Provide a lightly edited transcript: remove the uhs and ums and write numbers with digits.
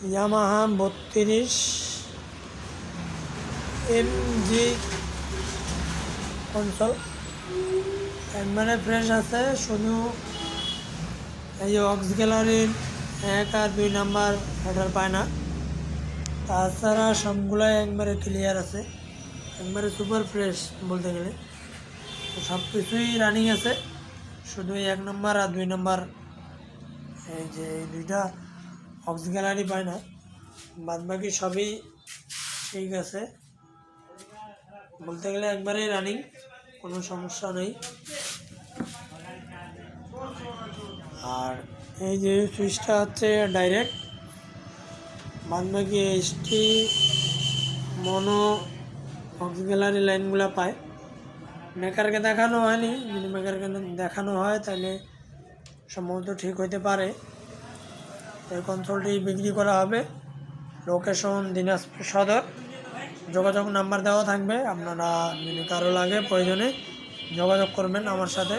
Yamaha 32 MG console একবারে fresh আছে। শুধু এই যে অক্স গ্যালারির 1 আর 2 নাম্বার হেডার পায় না, তাছাড়া সবগুলাই একবারে ক্লিয়ার আছে, একবারে সুপার ফ্রেশ বলতে গেলে। তো সব কিছুই রানিং আছে, শুধু 1 নাম্বার আর 2 নাম্বার এই যে এই দুইটা অক্স গ্যালারি পায় না, বাদ বাকি সবই ঠিক আছে বলতে গেলে, একবারেই রানিং, কোনো সমস্যা নেই। আর এই যে সুইচটা হচ্ছে ডাইরেক্ট, বাদ বাকি এসটি মনো অক্স গ্যালারি লাইনগুলো পায়। মেকারকে দেখানো হয়নি, যদি মেকারকে দেখানো হয় তাহলে সম্ভবত ঠিক হইতে পারে। এই কনসোলটি বিক্রি করা হবে। লোকেশন দিনাজপুর সদর। যোগাযোগ নাম্বার দেওয়া থাকবে, আপনারা যদি কারো লাগে প্রয়োজনে যোগাযোগ করবেন আমার সাথে।